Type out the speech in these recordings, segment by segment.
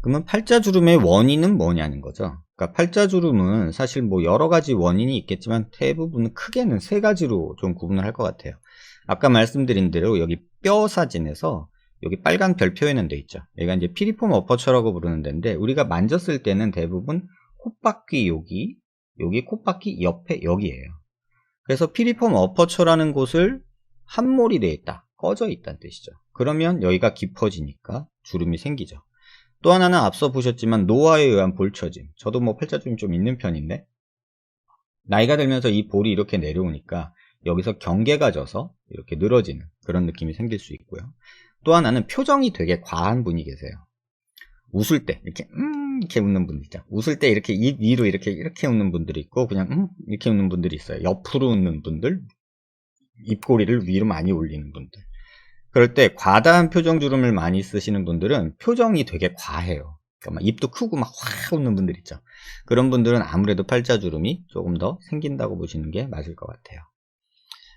그러면 팔자주름의 원인은 뭐냐는 거죠. 그러니까 팔자주름은 사실 뭐 여러 가지 원인이 있겠지만 대부분 크게는 세 가지로 좀 구분을 할 것 같아요. 아까 말씀드린 대로 여기 뼈 사진에서 여기 빨간 별 표현은 돼 있죠. 여기가 이제 피리폼 어퍼처라고 부르는 데인데 우리가 만졌을 때는 대부분 콧바퀴 여기 콧바퀴 옆에 여기예요. 그래서 피리폼 어퍼처라는 곳을 함몰이 되어 있다, 꺼져 있다는 뜻이죠. 그러면 여기가 깊어지니까 주름이 생기죠. 또 하나는 앞서 보셨지만 노화에 의한 볼처짐. 저도 뭐 팔자주름이 좀 있는 편인데 나이가 들면서 이 볼이 이렇게 내려오니까 여기서 경계가 져서 이렇게 늘어지는 그런 느낌이 생길 수 있고요. 또 하나는 표정이 되게 과한 분이 계세요. 웃을 때 이렇게 웃는 분들 있죠. 웃을 때 이렇게 입 위로 이렇게 웃는 분들이 있고 그냥 이렇게 웃는 분들이 있어요. 옆으로 웃는 분들, 입꼬리를 위로 많이 올리는 분들. 그럴 때 과다한 표정 주름을 많이 쓰시는 분들은 표정이 되게 과해요. 그러니까 막 입도 크고 막 확 웃는 분들 있죠. 그런 분들은 아무래도 팔자주름이 조금 더 생긴다고 보시는 게 맞을 것 같아요.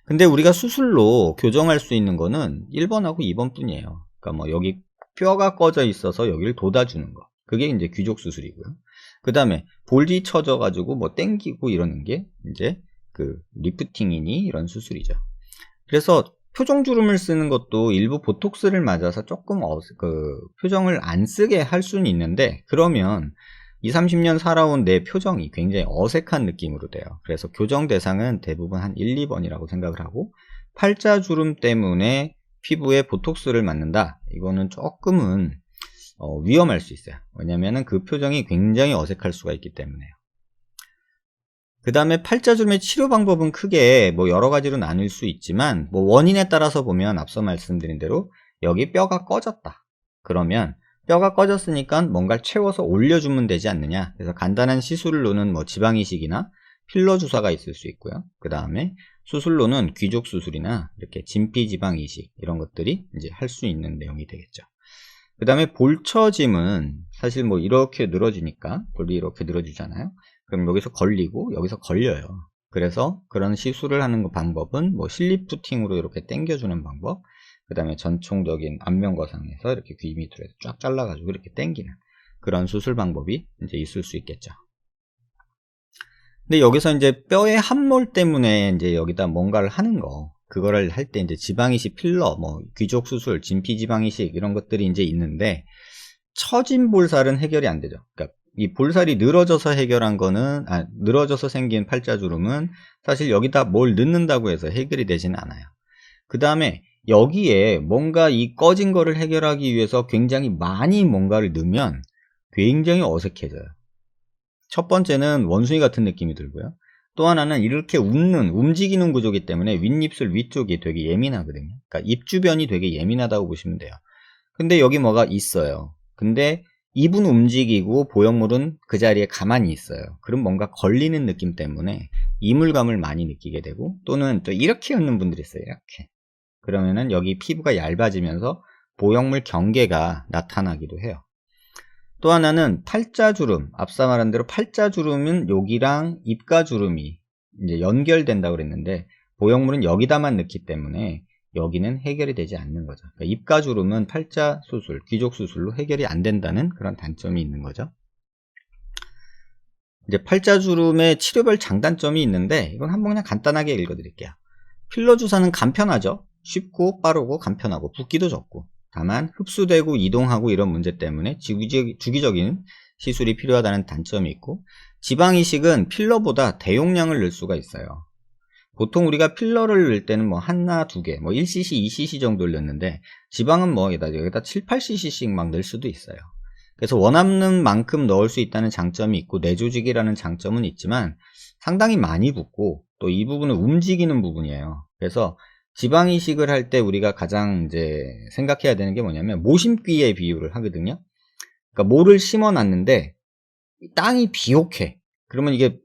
근데 우리가 수술로 교정할 수 있는 거는 1번하고 2번 뿐이에요. 그러니까 뭐 여기 뼈가 꺼져 있어서 여기를 돋아주는 거. 그게 이제 귀족 수술이고요. 그 다음에 볼이 쳐져 가지고 뭐 땡기고 이러는 게 이제 그 리프팅이니 이런 수술이죠. 그래서 표정주름을 쓰는 것도 일부 보톡스를 맞아서 조금 표정을 안 쓰게 할 수는 있는데 그러면 20, 30년 살아온 내 표정이 굉장히 어색한 느낌으로 돼요. 그래서 교정 대상은 대부분 한 1, 2번이라고 생각을 하고 팔자주름 때문에 피부에 보톡스를 맞는다. 이거는 조금은 위험할 수 있어요. 왜냐하면 그 표정이 굉장히 어색할 수가 있기 때문에요. 그 다음에 팔자주름의 치료 방법은 크게 뭐 여러 가지로 나눌 수 있지만 뭐 원인에 따라서 보면 앞서 말씀드린 대로 여기 뼈가 꺼졌다. 그러면 뼈가 꺼졌으니까 뭔가를 채워서 올려주면 되지 않느냐. 그래서 간단한 시술로는 뭐 지방이식이나 필러 주사가 있을 수 있고요. 그 다음에 수술로는 귀족 수술이나 이렇게 진피지방 이식 이런 것들이 이제 할 수 있는 내용이 되겠죠. 그 다음에 볼처짐은 사실 뭐 이렇게 늘어지니까 볼이 이렇게 늘어지잖아요. 그럼 여기서 걸리고 여기서 걸려요. 그래서 그런 시술을 하는 방법은 뭐 실리프팅으로 이렇게 당겨주는 방법, 그 다음에 전총적인 안면거상에서 이렇게 귀 밑으로 해서 쫙 잘라가지고 이렇게 당기는 그런 수술 방법이 이제 있을 수 있겠죠. 근데 여기서 이제 뼈의 함몰 때문에 이제 여기다 뭔가를 하는 거, 그거를 할 때 이제 지방이식 필러, 뭐 귀족 수술, 진피지방이식 이런 것들이 이제 있는데 처진 볼살은 해결이 안 되죠. 그러니까 이 볼살이 늘어져서 해결한 거는 늘어져서 생긴 팔자주름은 사실 여기다 뭘 넣는다고 해서 해결이 되지는 않아요. 그 다음에 여기에 뭔가 이 꺼진 거를 해결하기 위해서 굉장히 많이 뭔가를 넣으면 굉장히 어색해져요. 첫 번째는 원숭이 같은 느낌이 들고요. 또 하나는 이렇게 움직이는 구조이기 때문에 윗입술 위쪽이 되게 예민하거든요. 그러니까 입 주변이 되게 예민하다고 보시면 돼요. 근데 여기 뭐가 있어요. 근데 입은 움직이고 보형물은 그 자리에 가만히 있어요. 그럼 뭔가 걸리는 느낌 때문에 이물감을 많이 느끼게 되고 또는 또 이렇게 웃는 분들이 있어요. 이렇게. 그러면은 여기 피부가 얇아지면서 보형물 경계가 나타나기도 해요. 또 하나는 팔자주름. 앞서 말한 대로 팔자주름은 여기랑 입가주름이 이제 연결된다고 그랬는데 보형물은 여기다만 넣기 때문에 여기는 해결이 되지 않는 거죠. 그러니까 입가주름은 팔자 수술, 귀족 수술로 해결이 안 된다는 그런 단점이 있는 거죠. 이제 팔자주름의 치료별 장단점이 있는데 이건 한번 그냥 간단하게 읽어드릴게요. 필러 주사는 간편하죠. 쉽고 빠르고 간편하고 붓기도 적고 다만 흡수되고 이동하고 이런 문제 때문에 주기적인 시술이 필요하다는 단점이 있고 지방이식은 필러보다 대용량을 넣을 수가 있어요. 보통 우리가 필러를 넣을 때는 뭐 하나, 두 개, 뭐 1cc, 2cc 정도를 넣는데 지방은 뭐 여기다 7, 8cc씩 막 넣을 수도 있어요. 그래서 원하는 만큼 넣을 수 있다는 장점이 있고 내조직이라는 장점은 있지만 상당히 많이 붓고 또 이 부분은 움직이는 부분이에요. 그래서 지방이식을 할 때 우리가 가장 이제 생각해야 되는 게 뭐냐면 모심귀에 비유를 하거든요. 그러니까 모를 심어 놨는데 땅이 비옥해. 그러면 이게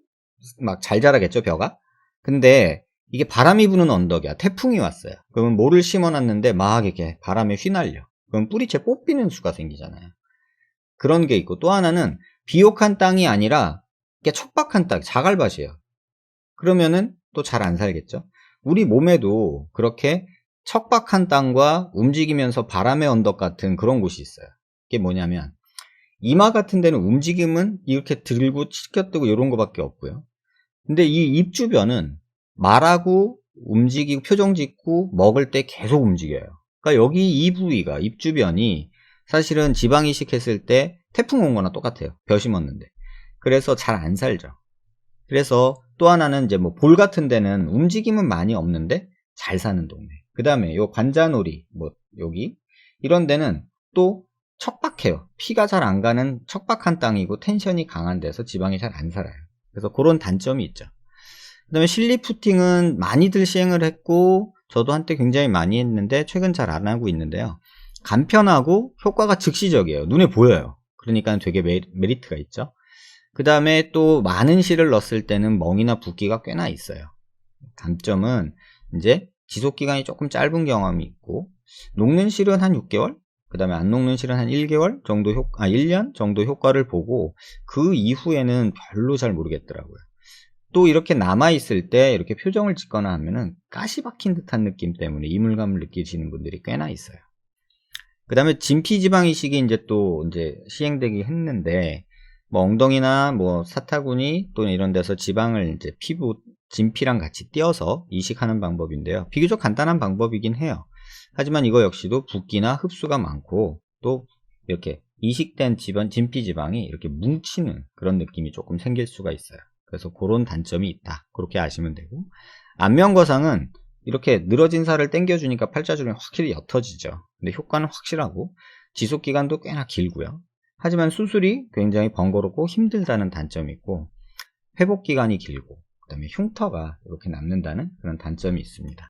막 잘 자라겠죠, 벼가? 근데 이게 바람이 부는 언덕이야. 태풍이 왔어요. 그러면 모를 심어놨는데 막 이렇게 바람에 휘날려. 그럼 뿌리채 뽑히는 수가 생기잖아요. 그런 게 있고 또 하나는 비옥한 땅이 아니라 이게 척박한 땅, 자갈밭이에요. 그러면은 또 잘 안 살겠죠. 우리 몸에도 그렇게 척박한 땅과 움직이면서 바람의 언덕 같은 그런 곳이 있어요. 이게 뭐냐면 이마 같은 데는 움직임은 이렇게 들고 치켜뜨고 이런 거밖에 없고요. 근데 이 입 주변은 말하고 움직이고 표정 짓고 먹을 때 계속 움직여요. 그러니까 여기 이 부위가 입 주변이 사실은 지방 이식했을 때 태풍 온 거나 똑같아요. 벼 심었는데. 그래서 잘 안 살죠. 그래서 또 하나는 이제 뭐 볼 같은 데는 움직임은 많이 없는데 잘 사는 동네. 그 다음에 요 관자놀이 뭐 여기 이런 데는 또 척박해요. 피가 잘 안 가는 척박한 땅이고 텐션이 강한 데서 지방이 잘 안 살아요. 그래서 그런 단점이 있죠. 그 다음에 실리푸팅은 많이들 시행을 했고 저도 한때 굉장히 많이 했는데 최근 잘 안 하고 있는데요. 간편하고 효과가 즉시적이에요. 눈에 보여요. 그러니까 되게 메리트가 있죠. 그 다음에 또 많은 실을 넣었을 때는 멍이나 붓기가 꽤나 있어요. 단점은 이제 지속기간이 조금 짧은 경험이 있고 녹는 실은 한 6개월 그 다음에 안 녹는 실은 한 1개월 정도 1년 정도 효과를 보고 그 이후에는 별로 잘 모르겠더라고요. 또 이렇게 남아있을 때 이렇게 표정을 짓거나 하면은 가시 박힌 듯한 느낌 때문에 이물감을 느끼시는 분들이 꽤나 있어요. 그 다음에 진피지방 이식이 이제 또 이제 시행되기 했는데 뭐 엉덩이나 뭐 사타구니 또는 이런 데서 지방을 이제 피부 진피랑 같이 띄어서 이식하는 방법인데요. 비교적 간단한 방법이긴 해요. 하지만 이거 역시도 붓기나 흡수가 많고 또 이렇게 이식된 진피 지방이 이렇게 뭉치는 그런 느낌이 조금 생길 수가 있어요. 그래서 그런 단점이 있다. 그렇게 아시면 되고 안면거상은 이렇게 늘어진 살을 당겨주니까 팔자주름이 확실히 옅어지죠. 근데 효과는 확실하고 지속기간도 꽤나 길고요. 하지만 수술이 굉장히 번거롭고 힘들다는 단점이 있고 회복기간이 길고 그 다음에 흉터가 이렇게 남는다는 그런 단점이 있습니다.